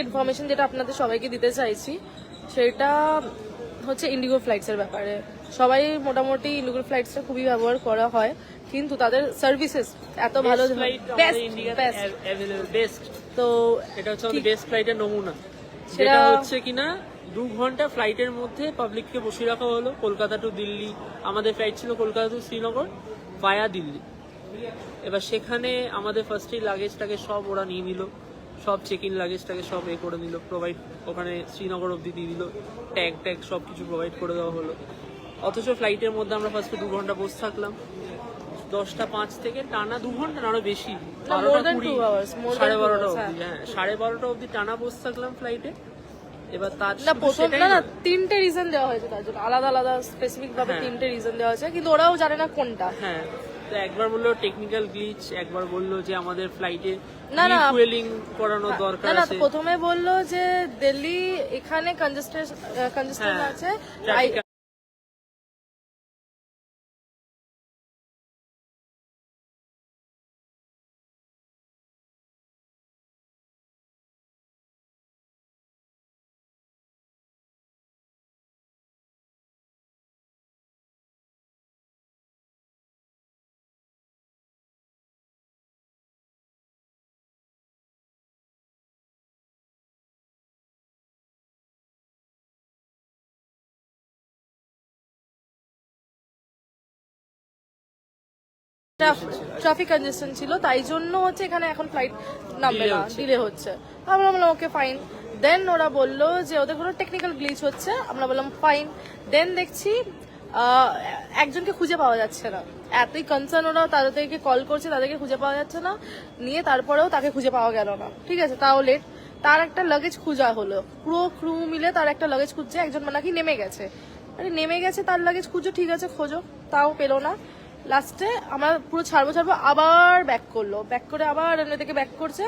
Information যেটা আপনাদের সবাইকে দিতে চাইছি সেটা হচ্ছে ইন্ডিগো ফ্লাইটসের ব্যাপারে। সবাই মোটামুটি ইন্ডিগো ফ্লাইটসটা খুবই ব্যবহার করা হয়, কিন্তু তাদের সার্ভিসেস এত ভালো, বেস্ট। তো এটা হচ্ছে আমাদের বেস্ট ফ্লাইটের নমুনা। সেটা হচ্ছে কিনা 2 ঘন্টা ফ্লাইটের মধ্যে পাবলিককে বসিয়ে রাখা হলো। কলকাতা টু দিল্লি, আমাদের ফ্লাইট ছিল কলকাতা টু শ্রীনগর ভায়া দিল্লি। এবার সেখানে আমাদের ফার্স্টেই লাগেজটাকে সব ওরা নিয়ে নিল, সব চেক ইন লাগেজটাকে সব করে নিল, প্রোভাইড ওখানে শ্রীনগর অবধি দিয়ে দিল, ট্যাগ সব কিছু প্রোভাইড করে দেওয়া হলো। অথচ ফ্লাইটের মধ্যে আমরা ফার্স্টে 2 ঘন্টা বসে থাকলাম। 10:05 থেকে টানা 2 ঘন্টা, আরো বেশি, 12:20, 12:30 অবধি। হ্যাঁ, 12:30 অবধি টানা বসে থাকলাম ফ্লাইটে। এবার তার না 3টে রিজন দেওয়া হয়েছে তার জন্য, আলাদা আলাদা স্পেসিফিক ভাবে 3টে রিজন দেওয়া হয়েছে, কিন্তু ওরাও জানে না কোনটা। হ্যাঁ, তো একবার বললো টেকনিক্যাল গ্লিচ, একবার বললো যে আমাদের ফ্লাইটে না ফুয়েলিং করানো দরকার আছে। প্রথমে বললো যে দিল্লি এখানে কনজেস্টেড আছে, ট্রাফিক কনজেশন ছিল, তাই জন্য হচ্ছে এখানে এখন ফ্লাইট নামবে না, ডিলে হচ্ছে। আমরা বললাম ওকে ফাইন। দেন ওরা বললো যে ওদের কোনো টেকনিক্যাল গ্লিচ হচ্ছে, আমরা বললাম ফাইন। দেন দেখছি একজনকে খুঁজে পাওয়া যাচ্ছে না, এতই কনসার্ন ওরা, তাদেরকে কল করছে, তাদেরকে খুঁজে পাওয়া যাচ্ছে না, নিয়ে তারপরেও তাকে খুঁজে পাওয়া গেল না। ঠিক আছে, তাও লেট। তার একটা লাগেজ খুঁজা হলো, পুরো ক্রু মিলে তার একটা লাগেজ খুঁজছে, একজন নাকি নেমে গেছে। আরে নেমে গেছে, তার লাগেজ খুঁজো, ঠিক আছে খোঁজো, তাও পেলো না। লাস্টে আমরা পুরো ছাড়বো আবার ব্যাক করলো, ব্যাক করে আবার এমনি থেকে ব্যাক করছে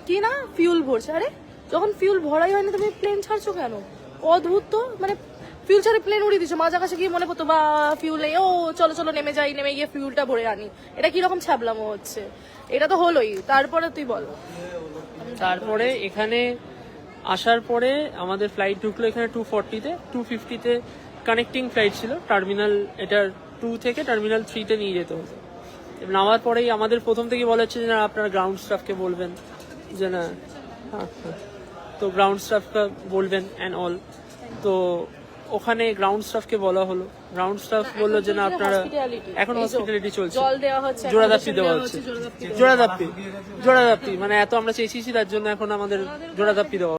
কি না ফিউল ভরছে। আরে যখন ফিউল ভরাই হয়নি তুমি প্লেন ছাড়ছো কেন? অদ্ভুত তো, মানে ফিউল ছাড়ে প্লেন উড়িয়ে দিচ্ছ, মাঝ আকাশে গিয়ে মনে পড়তো বা ফিউল নেই, ও চলো চলো নেমে যাই, নেমে গিয়ে ফিউলটা ভরে আনি। এটা কিরকম ছ্যাবলামো হচ্ছে? এটা তো হলোই। তারপরে তুই বল। তারপরে এখানে আসার পরে আমাদের ফ্লাইট ঢুকলো এখানে 240-তে, 250-তে কানেক্টিং ফ্লাইট ছিল টার্মিনাল, এটার 2 থেকে টার্মিনাল 3-তে নিয়ে যেতে হতো। নামার পরেই আমাদের প্রথম থেকে বলা হচ্ছে যে না আপনারা গ্রাউন্ড স্টাফকে বলবেন যে না, তো গ্রাউন্ড স্টাফকে বলবেন অ্যান্ড অল। তো ওখানে গ্রাউন্ড স্টাফকে বলা হলো, গ্রাউন্ড স্টাফ বললো যে না আপনারা এখন হসপিটালিটি চলছে, জল দেওয়া হচ্ছে, জোড়াদাপ্পি দেওয়া হচ্ছে, জোড়াদাপ্পি মানে এত আমরা চেয়েছি তার জন্য এখন আমাদের জোড়াদাপ্পি দেওয়া